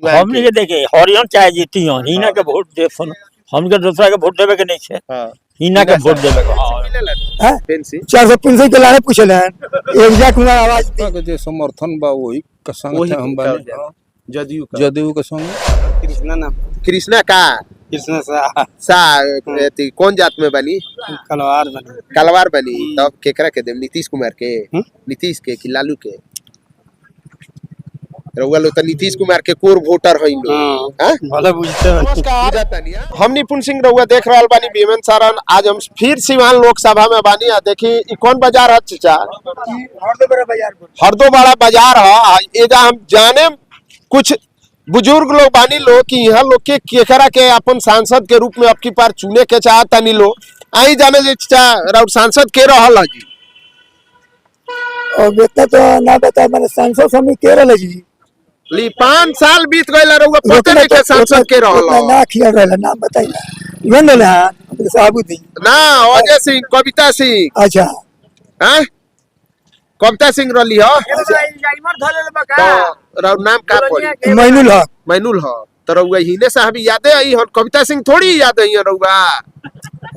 हमने के देखे हरियन चाहे जीती हो हिना के वोट दे सुन हमके दूसरा के वोट देवे के नहीं छे हां हिना के वोट देवे के हां पेंसिल 465 के लाने पूछले एक जा कुमार आवाज के जे समर्थन बा वही के संग थे हम बने जदयू के संग कृष्णा का कृष्णा सा कौन जात में बनी कलवार बनी तब केकरा के देम नीतीश कुमार के नीतीश के कि लालू के रउआ लो त नीतीश कुमार के कोर वोटर हइन लोग हां भले बुझते नमस्कार हम निपुण सिंह रउआ देख रहल बानी बीएमएन सारण आज हम फिर सिवान लोकसभा में बानी आ देखी ई कौन बाजार है चाचा हरदो बड़ा बाजार है एजा हम जाने कुछ बुजुर्ग लोग बानी लोग कि यहाँ लोग के केकरा के अपन सांसद के रूप में अब की बार चुने के चाहता नहीं लोग आई जाने जे राउत सांसद के रहल जी और बेटा तो ना बता मैंने सांसद समिति के रहल जी ली 5 साल बीत गइल रउआ पता नहीं के सांसद के रहल ना खिया रहल नाम बताइए इवन ना साहबुद्दीन ना अजय सिंह कविता सिंह अच्छा हैं कविता सिंह रली हो राउत नाम का पड़ी मैनुल हो तो रउआ हिने साहब यादे आई हो कविता सिंह थोड़ी याद आई रउआ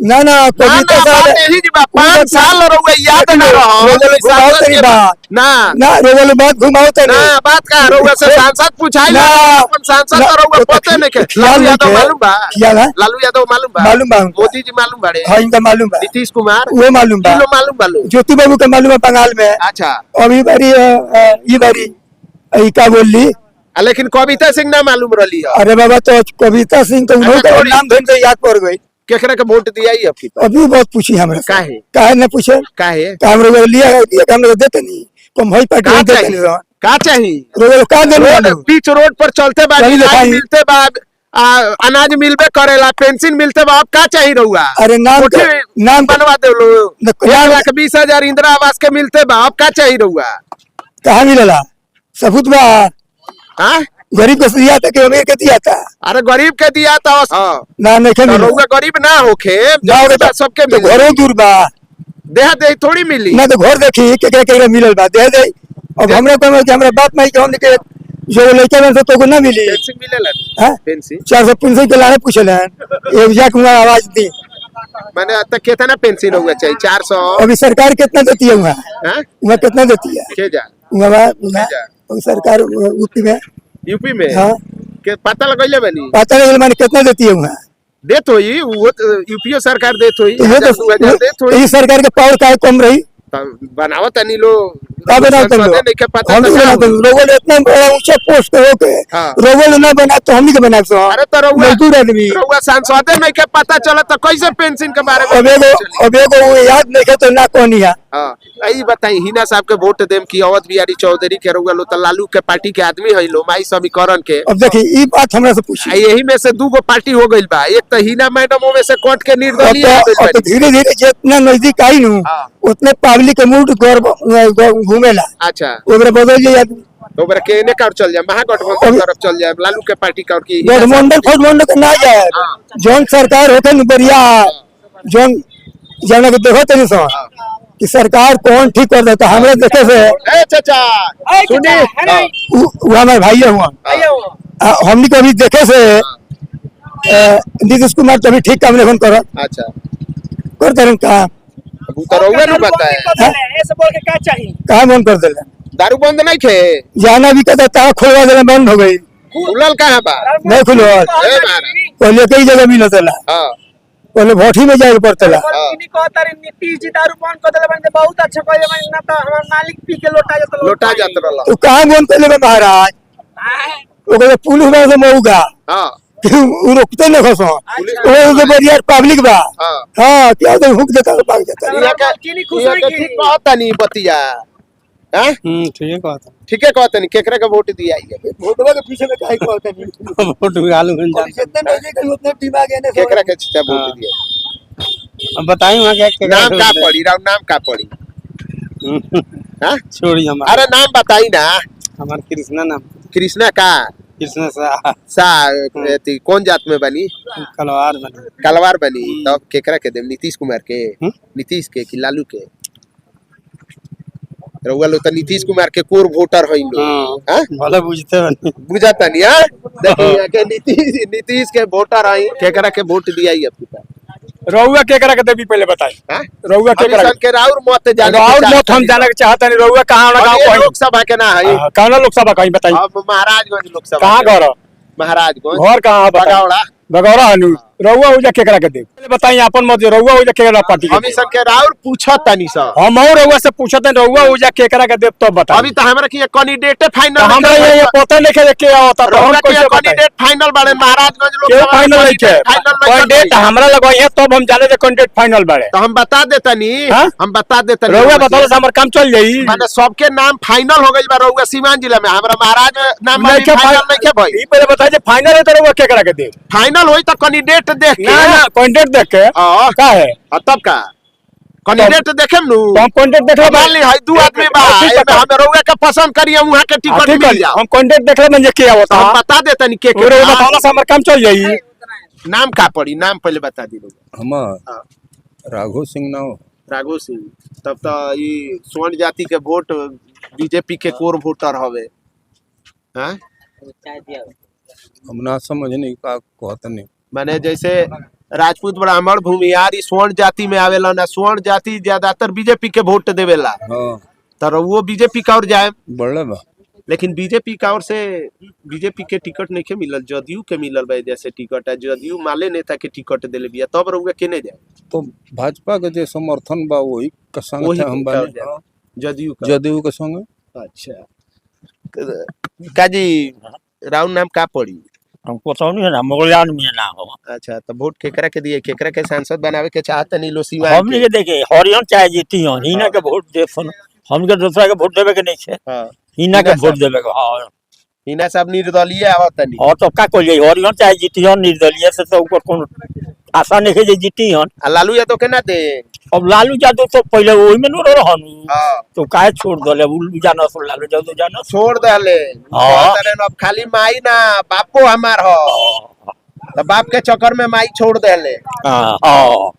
ना कविता साहब यही जी 5 साल रउआ याद ना रहो ना रोगल बात घुमाओ तो ना बात का रउआ से सांसद पूछाई ना अपन सांसद तो रउआ पता नहीं के लालू यादव मालूम बा लालू यादव मालूम बा मोदी जी मालूम बाड़े हां इनका मालूम बा नीतीश कुमार वो मालूम बा मालूम ज्योति बाबू का मालूम है बंगाल में अच्छा अभी बारी ये बारी का बोली लेकिन कविता सिंह ना मालूम रही अरे बाबा तो कविता सिंह तो उन्होंने नाम धन से याद पड़ गई केकरा के वोट दिया ही आपकी अभी बहुत पूछी हमरा काहे न पूछे काहे हम लोग लिया हम लोग देते नहीं कम भाई पार्टी देते नहीं का चाहिए रोड का देने बीच रोड पर चलते बा मिलते बा अनाज मिलबे करेला पेंशन मिलते बा अब का चाहिए रहुआ अरे नाम बनवा दे लो 1,20,000 इंदिरा आवास के मिलते बा अब का चाहिए रहुआ कहाँ मिलेला सबूत बा हां गरीब को दिया था कि अमीर के दिया था अरे गरीब के दिया था ना नहीं रहुआ गरीब ना होके सबके तो घरों दूर बा देहा दे थोड़ी मिली ना तो घर देखी के मिलल बा दे दे अब हमरा को हमरा बाप माई के हम के जो लड़का में से तो ना मिली पेंशन मिलेला हां पेंशन 465 के लाने पूछले एक जा कुमार आवाज दी माने अब तक कितना पेंशन होगा चाहिए 400 अभी सरकार कितना देती है वहां हां वहां कितना देती है के जा वहां सरकार यूपी में हां के पता लगइले बनी पता नहीं माने कितना देती है वहां देत होई वो यूपीओ सरकार देत होई देत होई सरकार के पावर का कम रही बनावत नहीं लो नहीं के पता लोगों ने इतना बड़ा ऊंचा पोस्ट हो के लोगों ने ना बना तो हम ही के बना सो अरे तो मजदूर आदमी रउआ सांसद नहीं के पता चला तो कैसे पेंशन के बारे में अब एगो याद नहीं के तो ना कोनी है हां आई बताई हिना साहब के वोट देम की अवध बिहारी चौधरी के रउआ लो त लालू के पार्टी के आदमी है लो माई समीकरण के अब देखी ई बात हमरा से पूछी यही में से दूगो पार्टी हो गइल बा एक तो हिना मैडम में से कोर्ट के निर्दलीय आ गइल बा धीरे-धीरे जितना नजदीक आई नु उतने पब्लिक के मूड घूमेला अच्छा ओकरे बदल जाई आदमी तो ओकरे केने का चल जाए महागठबंधन तरफ चल जाए लालू के पार्टी का और की गठबंधन के ना जाए जोन सरकार होते न बढ़िया जोन जाने के देखो तनी सो कि सरकार कौन ठीक कर देता हमरा देखे से ए चाचा सुनी वो हमारे भाई हुआ हमनी को अभी देखे से नीतीश कुमार तो अभी ठीक काम नहीं कर अच्छा करते रहे का अब तो रउआ न बताए ऐसे बोल के क्या चाहिए कहां बंद कर देले दारू बंद नहीं खे जाना भी कहता था खोलवा देले बंद हो गई खुलल कहां बा नहीं खुलल ए मारा पहले कई जगह मिलतला हां पहले भोठी में जाए पड़तला इनी कहता रे नीतीश जी दारू बंद कर देले बंदे बहुत अच्छा कहले ना तो हमार मालिक पी के लोटा जात रहला तो कहां बंद कर ले महाराज ओकरे पुलिस में से मौगा हां वो रुकते न खसो वो तो बढ़िया पब्लिक बा हां क्या तो हुक देता तो भाग जाता ये ठीक कहता नहीं बतिया हैं ठीक है कहता नहीं केकरा का वोट दिया है वोटवा के पीछे में काहे कहता नहीं वोट आलू में जान जितने नजदीक है उतने दिमाग है ने केकरा के चिता वोट दिया अब बताई वहां क्या नाम का पड़ी राव नाम का पड़ी हां छोड़ी हम अरे नाम बताई ना हमार कृष्णा नाम कृष्णा का कृष्णा सा कौन जात में बनी कलवार बनी तब केकरा के देम नीतीश कुमार के नीतीश के कि लालू के रउआ लोग तो नीतीश कुमार के कोर वोटर हई लोग हाँ? भले बुझते बनी बुझाता नहीं हाँ देखिए के नीतीश के वोटर हई केकरा के वोट दिया ही आपके पास रउआ के करा के देवी पहले बताई हाँ? रउआ के करा के राउर मत जाने और मत हम जाने के चाहते नहीं रउआ कहाँ और गाँव ये कहीं लोकसभा के ना है कौन लोकसभा कहीं बताई अब महाराजगंज लोकसभा कहाँ के। घर महाराजगंज घर कहाँ बताई बगौड़ा बगौरा हनु रउआ हो जा केकरा के दे पहले बताई अपन मत रउआ हो जा केकरा पार्टी के अभी देब। सब के राउर पूछत तनी सब हम और रउआ से पूछते हैं रउआ हो जा केकरा के देव तो बताई अभी तो हमरा की कैंडिडेट फाइनल हमरा ये पता नहीं के के आवता तो हम कैसे बताई कैंडिडेट फाइनल बाड़े महाराजगंज के लोकसभा फाइनल नहीं के कैंडिडेट हमरा लगवा है तब हम जाने जे कैंडिडेट फाइनल बाड़े तो हम बता देतनी हाँ? हम बता देतनी रउआ बताओ से हमर काम चल जाई माने सबके नाम फाइनल हो गई बा रउआ सीवान जिला में हमरा महाराज नाम नहीं के फाइनल नहीं के भाई ई पहले बताई जे फाइनल है तो रउआ केकरा के दे फाइनल होई तो कैंडिडेट देख के ना ना कैंडिडेट देख के हां का है तब का कैंडिडेट देखेम नु तो हम कैंडिडेट देख मान ली है दू आदमी बा ठीक है, एमे हम रउआ के पसंद करिए वहां के टिकट ठीक मिल है जाओ हम कैंडिडेट देख ले में जे के आवता हम बता देतनी के और रउआ बताओ से हमर काम चल जाई नाम का पड़ी नाम पहले बता दी लोग हमार हाँ। राघव सिंह नाव राघव सिंह तब तो ये स्वर्ण जाति के वोट बीजेपी के कोर वोटर हवे हाँ हम ना समझने का कहत नहीं माने जैसे राजपूत ब्राह्मण भूमिहार ई स्वर्ण जाति में आवेला ना स्वर्ण जाति ज्यादातर बीजेपी के वोट देवेला हाँ तो वो बीजेपी का और जाए बड़े बा लेकिन बीजेपी का और से बीजेपी के टिकट नहीं के मिलल जदयू के मिलल बा जैसे टिकट है जदयू माले नेता के टिकट देले बिया तब रउआ केने जाए तो भाजपा के जे समर्थन बा वही के संग वही हम का बानी जाए। जदयू का जदयू के संग अच्छा काजी राउंड नाम का पड़ी हमको तो नहीं है ना मोगलियान में ना हो अच्छा तो वोट केकरा के दिए केकरा के सांसद बनावे के चाहत नहीं लो सिवा हमने के देखे हरियन चाहे जीती हन हिना के वोट दे सन हमके दूसरा के वोट देवे के नहीं छे हां हिना के हिना वोट देवे के हां हिना सब निर्दलीय आवत नहीं और तो का कोई हरियन चाहे जीती हन निर्दलीय से तो ऊपर कौन आशा नहीं है जे जीती हन आ लालू यादव के ना दे अब लालू यादव तो पहले वही में न रहन हां तो काहे छोड़ दले उल्लू जाना सो लालू यादव जाना छोड़ दले हाँ। अब खाली माई ना बापो हमार हो तो बाप के चक्कर में माई छोड़ देले हां हां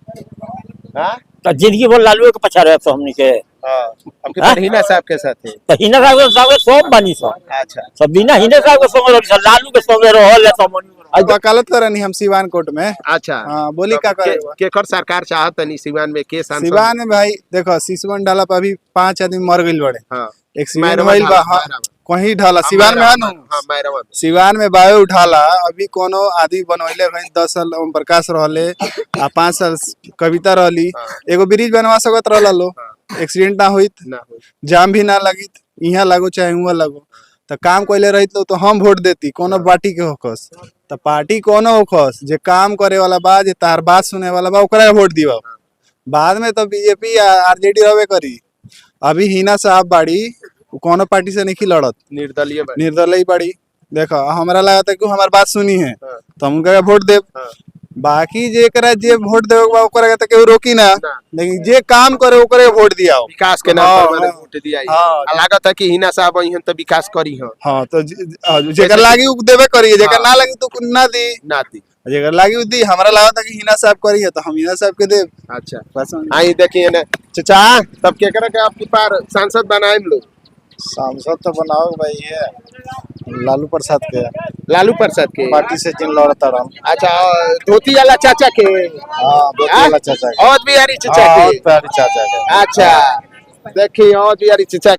हां तो जिंदगी भर लालू के पछा रहे तो हमनी के हां अब हाँ? के हिना साहब के साथ है तो हिना साहब सब बानी सब अच्छा सब बिना हिना साहब के संग रही लालू के संग रहल है सब आज वकालत करनी हम सिवान कोर्ट में अच्छा हाँ, बोली का करे हुआ? केकर सरकार चाहत नहीं सिवान में के सांसद सिवान में भाई देखो सिसवन डाला पर अभी 5 आदमी मर गइल बड़े हां एक्सीडेंट मैरवा भइल बा ढाला, हाँ, मैरवा। कहीं ढाला सिवान में है नु हां मैरवा में। सिवान में बायो उठाला अभी कोनो आदमी बनवैले भाई 10 साल ओम प्रकाश रहले आ 5 साल कविता रहली एगो ब्रिज बनवा सकत रहला लो एक्सीडेंट ना होइत ना हो जाम भी ना लगित यहाँ लागो चाहे हुआ लागो तो काम कोइले रहित तो हम वोट देती कोनो पार्टी के होकस तो पार्टी कोनो होकस जे काम करे वाला बा जे तार बात सुने वाला बा ओकरा वोट दिवा बाद में तो बीजेपी या आरजेडी रहबे करी अभी हिना साहब बाड़ी उ कोनो पार्टी से नहीं लड़त निर्दलीय बने। निर्दलीय बाड़ी देखो हमरा लगा था कि हमार बात सुनी है हाँ। तो हम उनका वोट देब हाँ। बाकी जेकरा जे वोट देवे के बा ओकरा के केहू रोकी ना ना। लेकिन जे काम करे ओकरे वोट दियाओ विकास के नाम हाँ, पर मैंने हाँ। वोट दिया हाँ। है लागत है कि हिना साहब आई तो विकास करी हो हाँ तो जेकर लागी उ देवे करिए जेकर हाँ। ना लगी तो ना दी नाती जेकर लागी उ दी हमरा लगा था कि हिना साहब करिए तो हम हिना साहब के देब अच्छा बस आई देखिए ना चाचा तब के करे के आपकी पार सांसद बनाए लोग सांसद तो बनाओ भाई है लालू प्रसाद के लालू प्रसाद के पार्टी से जिन लड़ता रहा अच्छा धोती वाला चाचा के हाँ हाँ? चाचा के और बिहारी चाचा हाँ, के और प्यारी चाचा के अच्छा देखिए और बिहारी चाचा